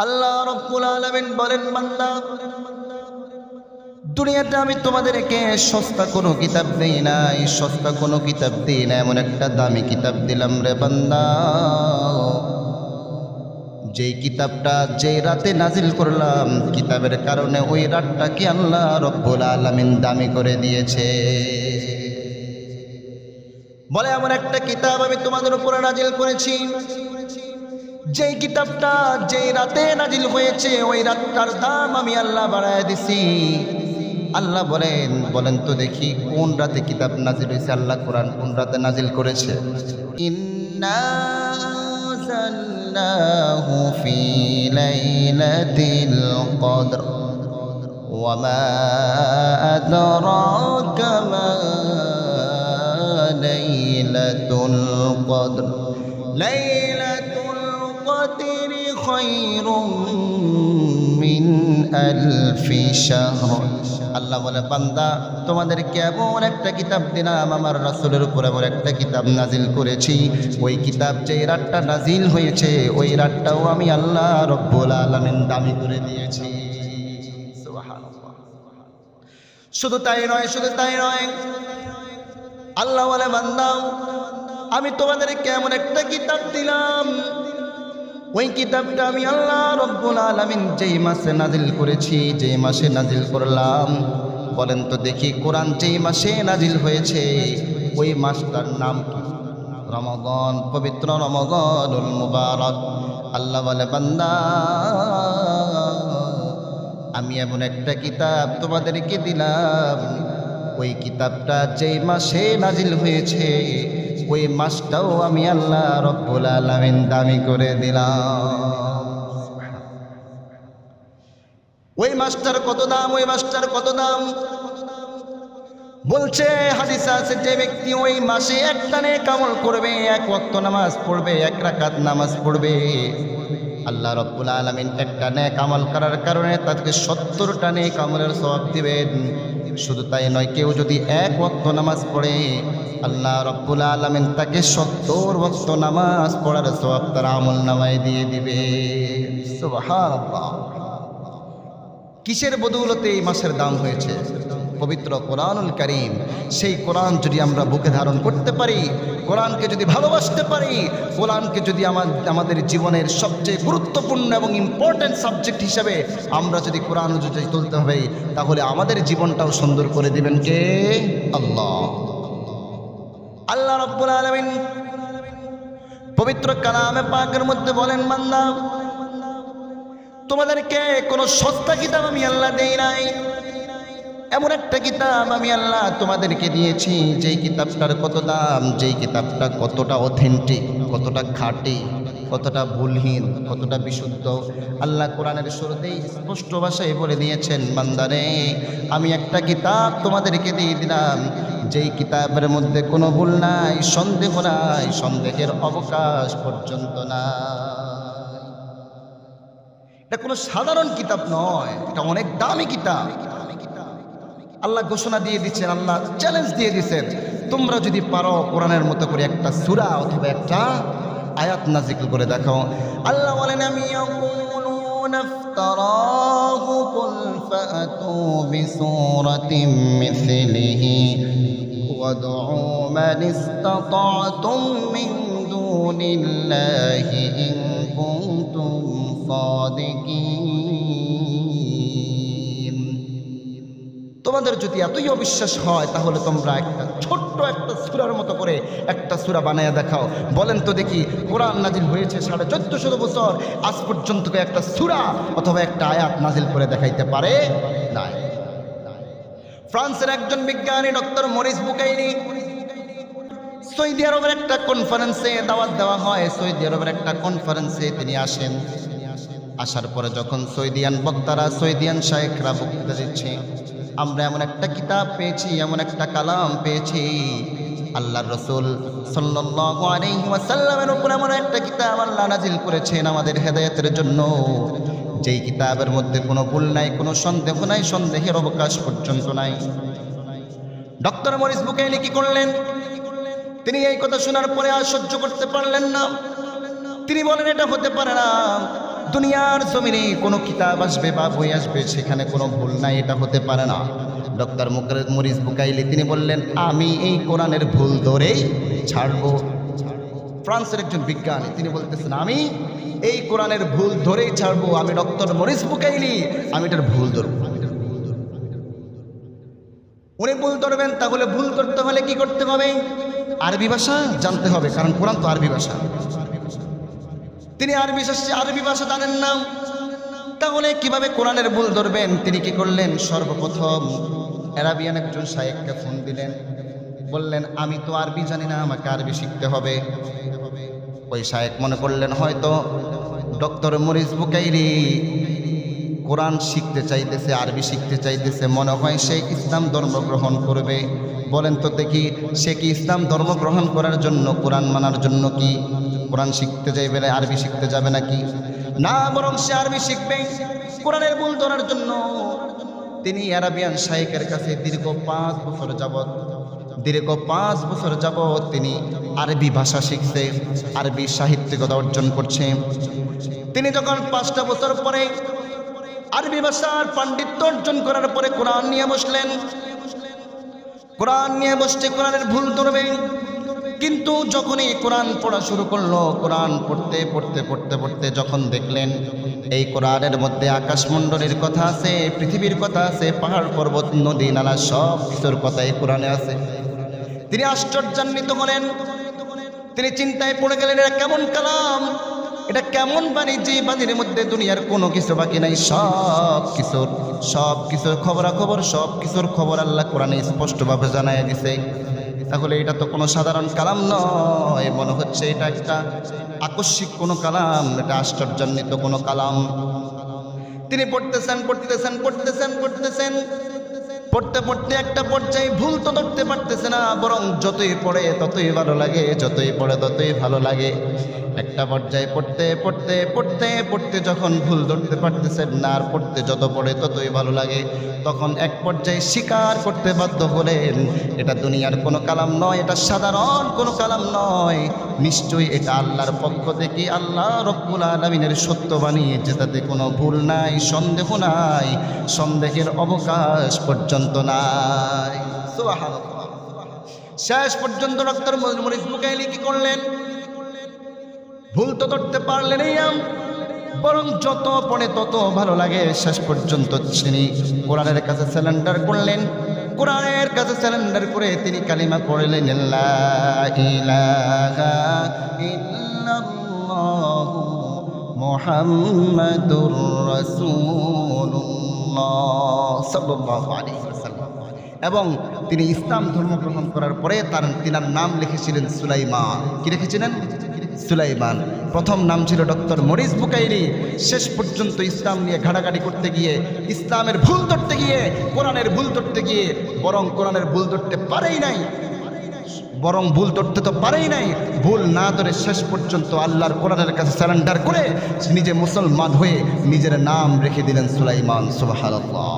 আল্লাহ রাব্বুল আলামিন বলেন, বান্দা দুনিয়াতে আমি তোমাদেরকে সস্তা কোনো কিতাব দেই নাই, সস্তা কোনো কিতাব দেই না, এমন একটা দামি কিতাব দিলাম রে বান্দা, যেই কিতাবটা যেই রাতে নাজিল করলাম, কিতাবের কারণে ওই রাতটাকে আল্লাহ রাব্বুল আলামিন দামি করে দিয়েছে। বলে এমন একটা কিতাব আমি তোমাদের উপরে নাজিল করেছি, যেই কিতাবটা যেই রাতে নাজিল হয়েছে ওই রাতটার দাম আমি আল্লাহ বাড়ায় দিছি। আল্লাহ বলেন তো দেখি কোন রাতে কিতাব নাজিল হয়েছে? আল্লাহ কোরআন কোন রাতে নাজিল করেছে? ইন্না আনজালনাহু ফি লাইলাতিল কদর ওয়া মা আদরাকা মা লাইলাতুল কদর লাইলাতুল কদরি খায়রুম মিন আলফি শাহর। আল্লাহ বলে, বান্দা তোমাদেরকে এমন একটা কিতাব দিলাম, আমার রাসূলের উপর এমন একটা কিতাব নাজিল করেছি, ওই কিতাব যেই রাতটা নাজিল হয়েছে ওই রাতটাও আমি আল্লাহ রব্বুল আলামিন দামি করে দিয়েছি। সুবহানাল্লাহ। শুধু তাই নয়, আল্লাহ বলে, বান্দা আমি তোমাদেরকে এমন একটা কিতাব দিলাম, ওই কিতাবটা আমি আল্লাহ রব্বুল আলামিন যেই মাসে নাজিল করেছি, যেই মাসে নাজিল করলাম, বলেন তো দেখি কোরআন যেই মাসে নাজিল হয়েছে ওই মাসটার নাম কি? রমাদান, পবিত্র রমাদানুল মুবারক। আল্লাহ বলে, বান্দা আমি এমন একটা কিতাব তোমাদেরকে দিলাম, ওই কিতাবটা যেই মাসে নাজিল হয়েছে ওই মাসটাও আমি আল্লাহ রব্বুল আলামিন দামি করে দিলাম। ওই মাসটার কত দাম? ওই মাসটার কত দাম? বলছে হাদিসে আছে, যে ব্যক্তি ওই মাসে একটা নেক আমল করবে, এক ওয়াক্ত নামাজ পড়বে, এক রাকাত নামাজ পড়বে, আল্লাহ রব্বুল আলামিন একটা নেক আমল করার কারণে তাকে 70টা নেক আমলের সওয়াব দিবেন। শুধু তাই নয়, কেউ যদি এক ওয়াক্ত নামাজ পড়ে আল্লাহ রব্বুল আলামিন তাকে 70 ওয়াক্ত নামাজ পড়ার সওয়াব তার আমলনামায় দিয়ে দিবে। সুবহানাল্লাহ। কিসের বদৌলতে এই মাসের দাম হয়েছে? পবিত্র কোরআনুল কারীম। সেই কোরআন যদি আমরা বুকে ধারণ করতে পারি, কোরআনকে যদি ভালোবাসতে পারি, কোরআনকে যদি আমাদের জীবনের সবচেয়ে গুরুত্বপূর্ণ এবং ইম্পর্টেন্ট সাবজেক্ট হিসেবে আমরা যদি কোরআন অনুযায়ী চলতে হবে, তাহলে আমাদের জীবনটাও সুন্দর করে দিবেন কে? আল্লাহ। আল্লাহ রাব্বুল আলামিন পবিত্র কালামে পাকের মধ্যে বলেন, বান্দা তোমাদেরকে কোনো সস্তা কিতাব আমি আল্লাহ দেই নাই, এমন একটা কিতাব আমি আল্লাহ তোমাদেরকে দিয়েছি, যেই কিতাবটার কত দাম, যেই কিতাবটা কতটা অথেন্টিক, কতটা খাঁটি, কতটা ভুলহীন, কতটা বিশুদ্ধ। আল্লাহ কোরআনের শুরুতেই স্পষ্ট ভাষায় বলে দিয়েছেন, বান্দারে আমি একটা কিতাব তোমাদেরকে দিয়ে দিলাম, যেই কিতাবের মধ্যে কোনো ভুল নাই, সন্দেহ নাই, সন্দেহের অবকাশ পর্যন্ত নাই। এটা কোনো সাধারণ কিতাব নয়, এটা অনেক দামি কিতাব। আল্লাহ ঘোষণা দিয়ে দিচ্ছেন, আল্লাহ চ্যালেঞ্জ দিয়ে দিচ্ছেন, তোমরা যদি পারো কোরআনের মতো করে একটা সূরা অথবা একটা আয়াত নাযিল করে দেখাও। আল্লাহ বলেন, আমি ইয়াকুলুনা ইফতারাহু কুল ফাতু বিসূরাতিন মিসলিহি ওয়াদউ মান ইসতাতা'তুম মিন দুনিল্লাহি ইন কুনতুম সাদিকিন। তোমাদের যদি এতই অবিশ্বাস হয় তাহলে তোমরা একটা ছোট্ট একটা সূরার মতো করে একটা সূরা বানায়া দেখাও। বলেন তো দেখি, কোরআন নাজিল হয়েছে 1450 বছর, আজ পর্যন্ত একটা সূরা অথবা একটা আয়াত নাজিল করে দেখাইতে পারে না। ফ্রান্সের একজন বিজ্ঞানী ডক্টর মরিস বুকাইনি, সৌদি আরবের একটা কনফারেন্সে দাওয়াত দেওয়া হয়, সৌদি আরবের একটা কনফারেন্সে তিনি আসেন। আসার পরে যখন সৌদিয়ান বক্তারা, সৌদিয়ান শায়েখরা বক্তৃতা দিচ্ছে, আমরা এমন একটা কিতাব পেয়েছি, এমন একটা কালাম পেয়েছি, আল্লাহর রাসূল সাল্লাল্লাহু আলাইহি ওয়াসাল্লামের উপর এমন একটা কিতাব আল্লাহ নাজিল করেছেন আমাদের হেদায়েতের জন্য, যেই কিতাবের মধ্যে কোনো ভুল নাই, কোনো সন্দেহ নাই, সন্দেহের অবকাশ পর্যন্ত নাই। ডক্টর মরিস বুকাইলি কি করলেন? তিনি এই কথা শোনার পরে আর সহ্য করতে পারলেন না। তিনি বলেন, এটা হতে পারে না, দুনিয়ার জমিনে কোনো কিতাব আসবে বা বই আসবে, সেখানে কোনো ভুল নাই, এটা হতে পারে না। ডক্টর মরিস বুকাইলি তিনি বললেন, আমি এই কোরআনের ভুল ধরেই ছাড়বো। ফ্রান্সের একজন বিজ্ঞানী তিনি বলতেছেন, আমি এই কোরআনের ভুল ধরেই ছাড়বো। আমি ডক্টর মরিস বুকাইলি, আমি এটার ভুল ধরবো। উনি ভুল ধরবেন, তাহলে ভুল ধরতে হলে কি করতে হবে? আরবি ভাষা জানতে হবে, কারণ কোরআন তো আরবি ভাষা। তিনি আরবি ভাষা জানেন না, তাহলে কিভাবে কোরআনের ভুল ধরবেন? তিনি কি করলেন? সর্বপ্রথম আরাবিয়ান একজন শায়েখকে ফোন দিলেন, বললেন, আমি তো আরবি জানি না, আমাকে আরবি শিখতে হবে। ওই শায়েখ মনে করলেন হয়তো ডক্টর মরিস বুকাইলি কোরআন শিখতে চাইতেছে, আরবি শিখতে চাইতেছে, মনে হয় সে ইসলাম ধর্ম গ্রহণ করবে। বলেন তো দেখি, সে কি ইসলাম ধর্ম গ্রহণ করার জন্য, কোরআন মানার জন্য কি কোরআন শিখতে যাইবে, আরবি শিখতে যাবে নাকি? না, বরং সে আরবি শিখবে কোরআনের ভুল ধরার জন্য। তিনি আরাবিয়ান শায়েখের কাছে দীর্ঘ 5 বছর যাবৎ তিনি আরবি ভাষা শিখছে, আরবি সাহিত্যিকতা অর্জন করছে। তিনি যখন 5টা বছর পরে আরবি ভাষার পাণ্ডিত্য অর্জন করার পরে কোরআন নিয়ে বসলেন, কোরআন নিয়ে বসতে কোরআনের ভুল ধরবে। কিন্তু যখনই কোরআন পড়া শুরু করলো, কোরআন পড়তে যখন দেখলেন এই কোরআনের মধ্যে আকাশমণ্ডলীর কথা আছে, পৃথিবীর কথা আছে, পাহাড় পর্বত নদী নালা সব কিছুর কথা এই কোরআনে আছে, তিনি আশ্চর্যান্বিত হলেন। তিনি চিন্তায় পড়ে গেলেন, এটা কেমন কালাম, এটা কেমন বাণী, যে বাণীর মধ্যে দুনিয়ার কোনো কিছু বাকি নাই, সব কিছুর খবরাখবর, সব কিছুর খবর আল্লাহ কোরআনে স্পষ্টভাবে জানাই দিছে। তাহলে এটা তো কোনো সাধারণ কালাম নয়, মনে হচ্ছে এটা একটা আকস্মিক কোনো কালাম, এটা আশ্চর্যান্বিত কোনো কালাম। তিনি পড়তেছেন পড়তে একটা পর্যায়ে ভুল তো ধরতে পারতেছে না, বরং যতই পড়ে ততই ভালো লাগে। একটা পর্যায়ে পড়তে যখন ভুল ধরতে পারতেছেন না, আর পড়তে যত পড়ে ততই ভালো লাগে, তখন এক পর্যায়ে স্বীকার করতে বাধ্য হলেন, এটা দুনিয়ার কোনো কালাম নয়, এটা সাধারণ কোনো কালাম নয়, নিশ্চয়ই এটা আল্লাহর পক্ষ থেকে আল্লাহ রব্বুল আলামিনের সত্যবাণী, যেটাতে কোনো ভুল নাই, সন্দেহ নাই, সন্দেহের অবকাশ পর্যন্ত নাই। সুবহানাল্লাহ। শেষ পর্যন্ত ডক্টর মরিস বুকাইলি কি করলেন? ভুল তো ধরতে পারলেন, বরং যত পড়ে তত ভালো লাগে। শেষ পর্যন্ত তিনি কোরআনের কাছে সারেন্ডার করলেন। কোরআনের কাছে সারেন্ডার করে তিনি কালিমা পড়লেন, লা ইলাহা ইল্লাল্লাহু মুহাম্মাদুর রাসূলুল্লাহ সাল্লাল্লাহু আলাইহি ওয়াসাল্লাম। এবং তিনি ইসলাম ধর্ম গ্রহণ করার পরে তিনার নাম লিখেছিলেন সুলাইমান। কি লিখেছিলেন? সুলাইমান। প্রথম নাম ছিল ডক্টর মরিস বুকাইলি। শেষ পর্যন্ত ইসলাম নিয়ে ঘাটাঘাটি করতে গিয়ে, ইসলামের ভুল ধরতে গিয়ে, কোরআনের ভুল ধরতে গিয়ে, বরং কোরআনের ভুল ধরতে পারেই নাই, ভুল না ধরে শেষ পর্যন্ত আল্লাহর কোরআনের কাছে সারেন্ডার করে নিজে মুসলমান হয়ে নিজের নাম রেখে দিলেন সুলাইমান। সুবহানাল্লাহ।